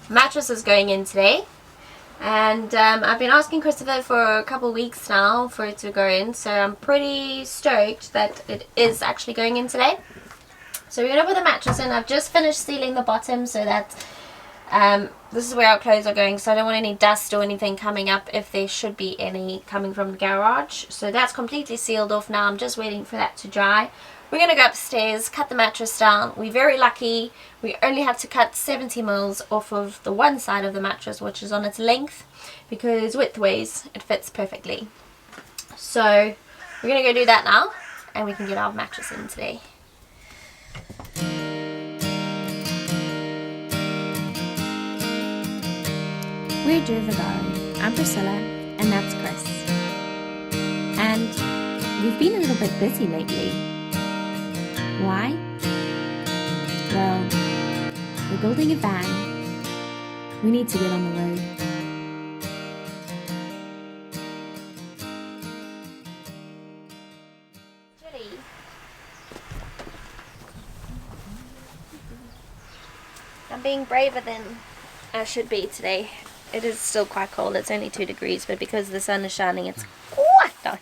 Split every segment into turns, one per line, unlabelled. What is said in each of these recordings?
mattress is going in today. And I've been asking Christopher for a couple weeks now for it to go in, so I'm pretty stoked that it is actually going in today. So we're going to put the mattress in. I've just finished sealing the bottom so that this is where our clothes are going, so I don't want any dust or anything coming up if there should be any coming from the garage. So that's completely sealed off now. I'm just waiting for that to dry. We're going to go upstairs, cut the mattress down. We're very lucky. We only had to cut 70 mils off of the one side of the mattress, which is on its length, because widthways it fits perfectly. So we're going to go do that now, and we can get our mattress in today.
We're Durvagari. I'm Priscilla, and that's Chris. And we've been a little bit busy lately. Why? Well, we're building a van. We need to get on the road.
I'm being braver than I should be today. It is still quite cold. It's only 2 degrees, but because the sun is shining, it's quite nice.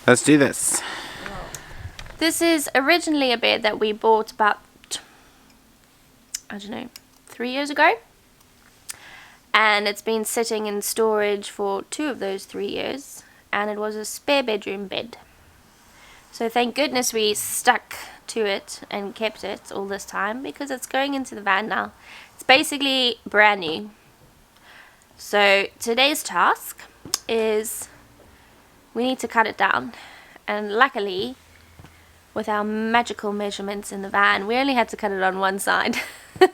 Let's do this.
This is originally a bed that we bought about, I don't know, 3 years ago. And it's been sitting in storage for 2 of those 3 years. And it was a spare bedroom bed. So thank goodness we stuck to it and kept it all this time, because it's going into the van now. It's basically brand new. So today's task is we need to cut it down. And luckily, with our magical measurements in the van, we only had to cut it on one side.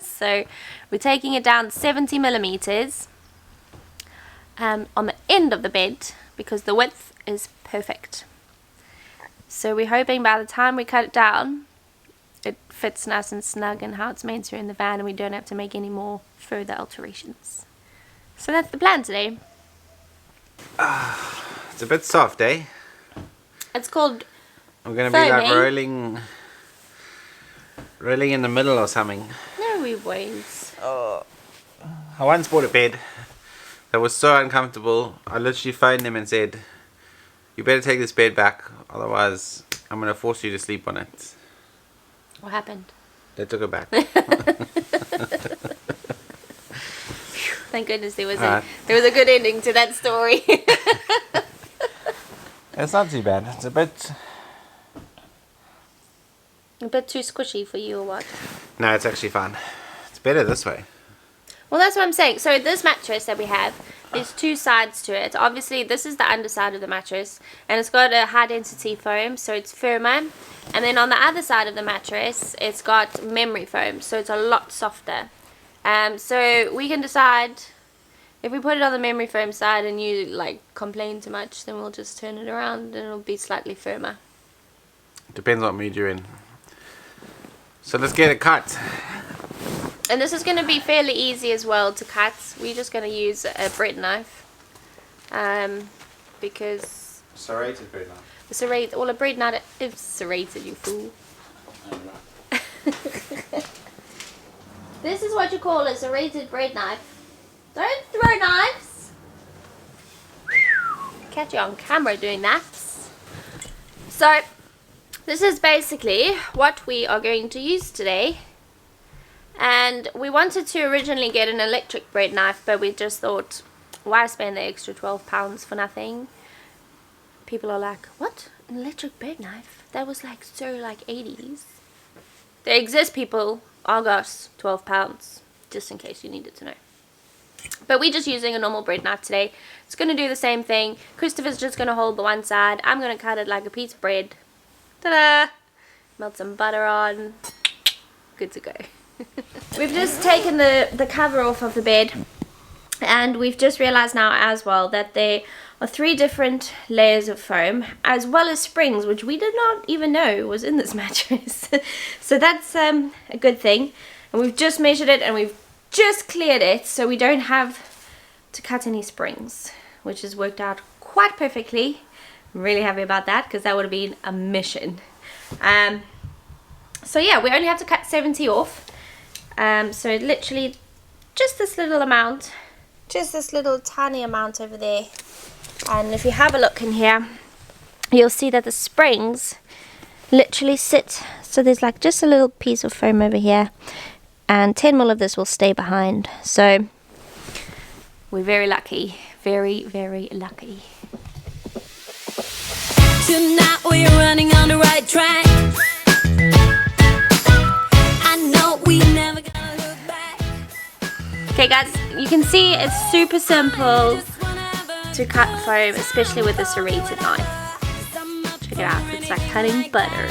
So we're taking it down 70 millimeters on the end of the bed, because the width is perfect. So we're hoping by the time we cut it down, it fits nice and snug and how it's meant to in the van, and we don't have to make any more further alterations. So that's the plan today.
It's a bit soft, eh?
It's called
I'm gonna be like
foaming.
rolling in the middle or something.
No, we won't.
I once bought a bed that was so uncomfortable. I literally phoned them and said, "You better take this bed back, otherwise I'm gonna force you to sleep on it."
What happened?
They took it back.
Thank goodness there was a good ending to that story.
It's not too bad. It's a bit
too squishy for you or what?
No, it's actually fun. It's better this way.
Well, that's what I'm saying. So this mattress that we have, there's 2 sides to it. Obviously, this is the underside of the mattress, and it's got a high density foam, so it's firmer. And then on the other side of the mattress, it's got memory foam, so it's a lot softer. So we can decide if we put it on the memory foam side and you like complain too much, then we'll just turn it around and it'll be slightly firmer.
Depends what mood you're in. So let's get it cut.
And this is going to be fairly easy as well to cut. We're just going to use a bread knife, because
Serrated bread knife.
serrated, well, a bread knife is serrated, you fool. This is what you call a serrated bread knife. Don't throw knives. Catch you on camera doing that. So this is basically what we are going to use today. And we wanted to originally get an electric bread knife, but we just thought, why spend the extra £12 for nothing? People are like, what? An electric bread knife? That was like so like 80s. There exist people. Oh gosh, £12, just in case you needed to know. But we're just using a normal bread knife today. It's going to do the same thing. Christopher's just going to hold the one side. I'm going to cut it like a piece of bread. Ta-da! Melt some butter on. Good to go. We've just taken the cover off of the bed, and we've just realized now as well that there are 3 different layers of foam, as well as springs, which we did not even know was in this mattress. So that's a good thing. And we've just measured it and we've just cleared it, so we don't have to cut any springs, which has worked out quite perfectly. I'm really happy about that, because that would have been a mission. So yeah, we only have to cut 70 off. So literally just this little amount. Just this little tiny amount over there. And if you have a look in here, you'll see that the springs literally sit. So there's like just a little piece of foam over here. And 10 mil of this will stay behind. So we're very lucky. Very, very lucky.
Tonight we're running on the right track. I know we never gonna look back.
Okay guys, you can see it's super simple to cut foam, especially with a serrated knife. Check it out, it's like cutting butter.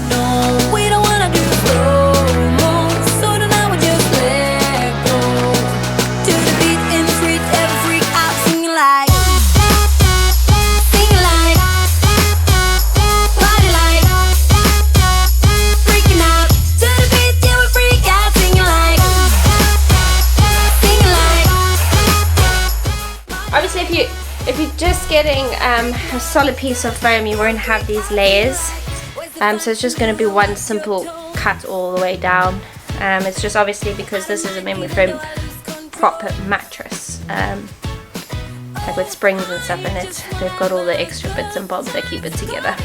No, we don't wanna do slow-mo, so tonight we just let go. To the beat in the street, every freak out singing like, party like, freaking out. To the beat, yeah, we freak out singing like,
Obviously if you're just getting a solid piece of foam, you won't have these layers. So it's just going to be one simple cut all the way down. It's just obviously because this is a memory foam proper mattress, like with springs and stuff in it. They've got all the extra bits and bobs that keep it together.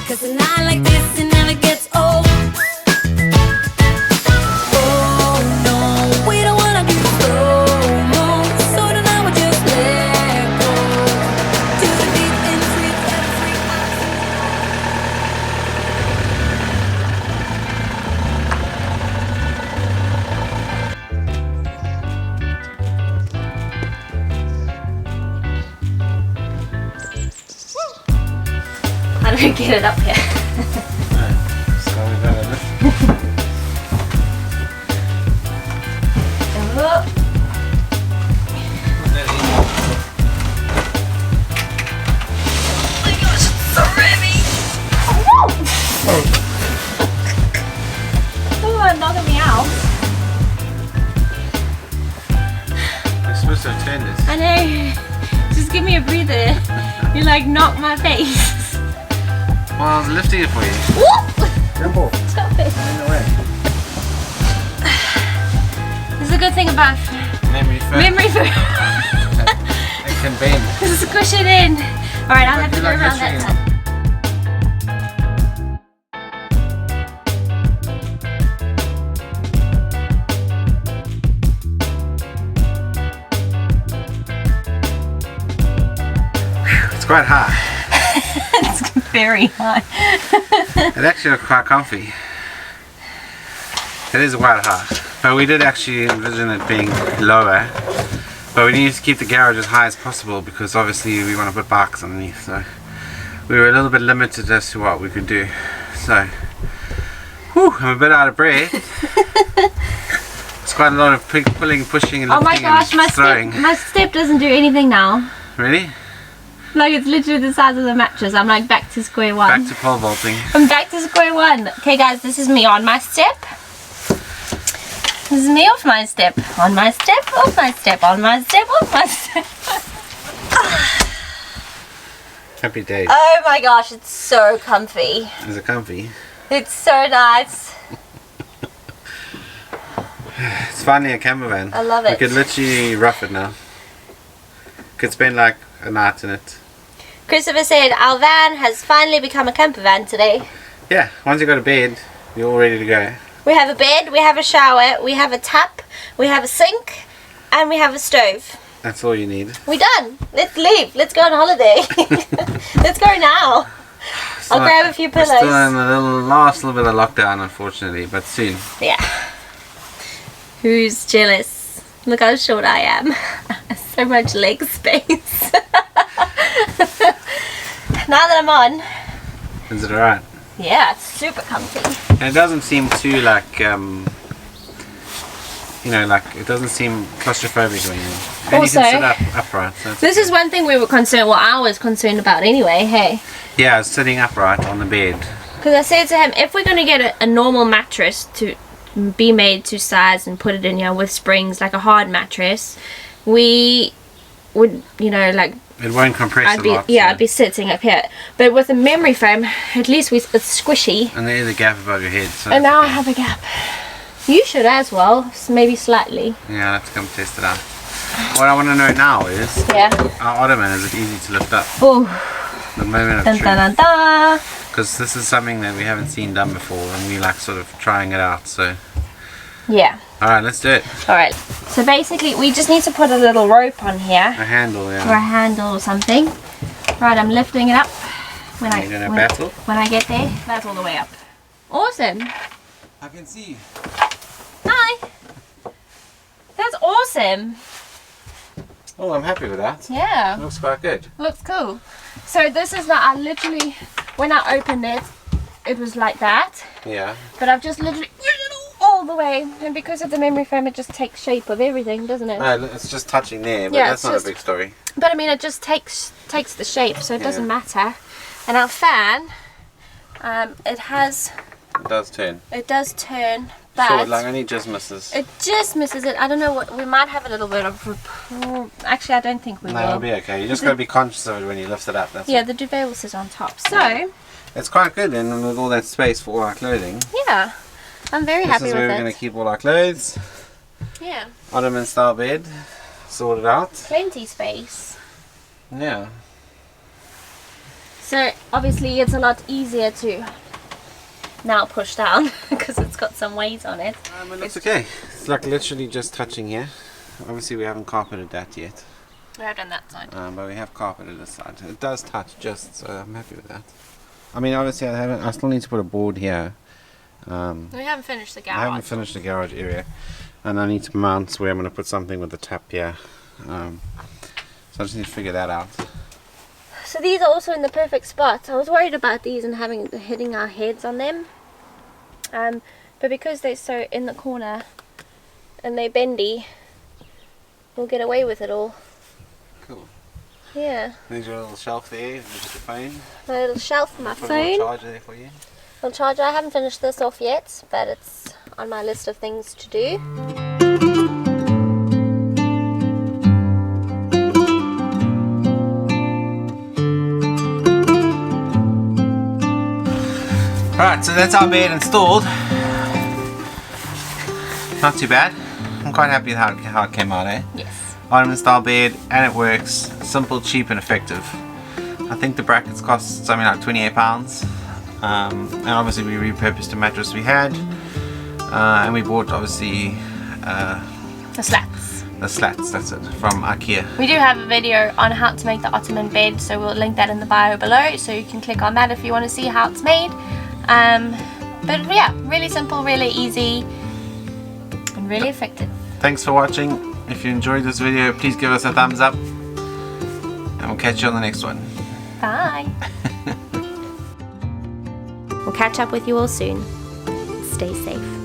'cause a night like this, it never gets old. Oh no, we don't wanna do slow-mo, so tonight we just let go. To the beat in the street, every freak out.
How do we get it up here? Oh. My gosh, it's so heavy! Oh, knocking me out.
You're supposed to have turned it.
I know. Just give me a breather. You like knock my face.
Well, I was lifting it for you. Jump off.
Stop it.
In the way.
This is a good thing about
Memory foam.
memory foam.
It can bend.
Squish it in. Alright, I'll have to
You
go
like
around
this
that
thing?
side.
It's quite high.
It's very high.
It actually looks quite comfy. It is quite high. But we did actually envision it being lower. But we need to keep the garage as high as possible because obviously we want to put bikes underneath. So we were a little bit limited as to what we could do. So, whew, I'm a bit out of breath. It's quite a lot of pulling, pushing and
Oh
lifting
my gosh,
and throwing.
my step doesn't do anything now.
Really?
Like it's literally the size of the mattress. I'm like back to square one.
Back to pole vaulting.
I'm back to square one. Okay guys, this is me on my step. This is me off my step. On my step, off my step, on my step, off my step.
Happy days.
Oh my gosh, it's so comfy.
Is it comfy?
It's so nice.
It's finally a camper van.
I love
We
it.
could literally rough it now. Could spend like a night in it.
Christopher said our van has finally become a camper van today.
Yeah, once you got a bed, you're all ready to go.
We have a bed, we have a shower, we have a tap, we have a sink, and we have a stove.
That's all you need.
We're done. Let's leave. Let's go on holiday. Let's go now. I'll grab a few pillows.
We're still in the last little bit of lockdown, unfortunately, but soon.
Yeah. Who's jealous? Look how short I am. So much leg space. Now that I'm on,
Is it alright?
yeah, it's super comfy.
And it doesn't seem too like, you know, like it doesn't seem claustrophobic or anything. And
Also,
you can sit upright. So it's
This is one thing we were concerned, well, I was concerned about anyway, hey.
yeah, sitting upright on the bed.
Because I said to him, if we're going to get a normal mattress to be made to size and put it in here with springs, like a hard mattress, we would, you know, like
It won't compress a lot.
I'd be sitting up here. But with the memory foam, at least it's squishy.
And there is a gap above your head. So
And now I have a gap. You should as well, maybe slightly.
yeah, I'll have to come test it out. What I want to know now is,
Yeah.
our Ottoman, is it easy to lift up?
Oh,
The moment of
dun dun dun dun.
Because this is something that we haven't seen done before, and we like sort of trying it out. So,
Yeah.
all right, let's do it.
Alright. So basically, we just need to put a little rope on here.
A handle,
Or a
yeah.
handle or something. Right, I'm lifting it up. When
Are you gonna battle?
When I get there, that's all the way up. Awesome.
I can see you.
Hi. That's awesome.
Oh, I'm happy with that.
Yeah.
Looks quite good.
Looks cool. So this is I literally, when I opened it, it was like that.
Yeah.
But I've just literally all the way, and because of the memory foam, it just takes shape of everything, doesn't it?
No, it's just touching there, but
Yeah,
that's
it's
not
just-
a big story.
But I mean, it just takes the shape, so it doesn't matter. And our fan, it
It does turn.
turn, but
Sure, like only just misses.
it just misses it. I don't know what we might have a little bit of. Actually, I don't think we
No,
will.
it'll be okay. You just got to be conscious of it when you lift it up. That's
Yeah,
all.
the duvet will sit on top. So
It's quite good, and with all that space for all our clothing.
yeah, I'm very
This
happy
is where
with
we're going
it.
to keep all our clothes.
Yeah,
Ottoman style bed, sorted out.
plenty space.
Yeah.
So obviously it's a lot easier to now push down because it's got some weight on it.
It looks okay. It's like literally just touching here. Obviously we haven't carpeted that yet,
We have done that side.
but we have carpeted this side. It does touch just, so I'm happy with that. I mean, obviously I still need to put a board here.
We haven't finished the garage.
I haven't finished the garage area, and I need to mount where I'm going to put something with the tap here. So I just need to figure that out.
So these are also in the perfect spot. I was worried about these and hitting our heads on them. But because they're so in the corner and they're bendy, we'll get away with it all.
Cool.
Yeah.
There's your little shelf there with your phone.
My little shelf for my
Put a little
phone.
charger there for you.
Little charger. I haven't finished this off yet, but it's on my list of things to do.
Right, so that's our bed installed. Not too bad. I'm quite happy with how it came out, eh?
Yes.
Ottoman style bed, and it works. Simple, cheap and effective. I think the brackets cost something like £28. And obviously we repurposed the mattress we had. And we bought obviously
The slats.
the slats, that's it, from IKEA.
We do have a video on how to make the Ottoman bed, so we'll link that in the bio below, so you can click on that if you want to see how it's made. But yeah, really simple, really easy, and really effective.
Thanks for watching. If you enjoyed this video, please give us a thumbs up. And we'll catch you on the next one.
Bye. We'll catch up with you all soon. Stay safe.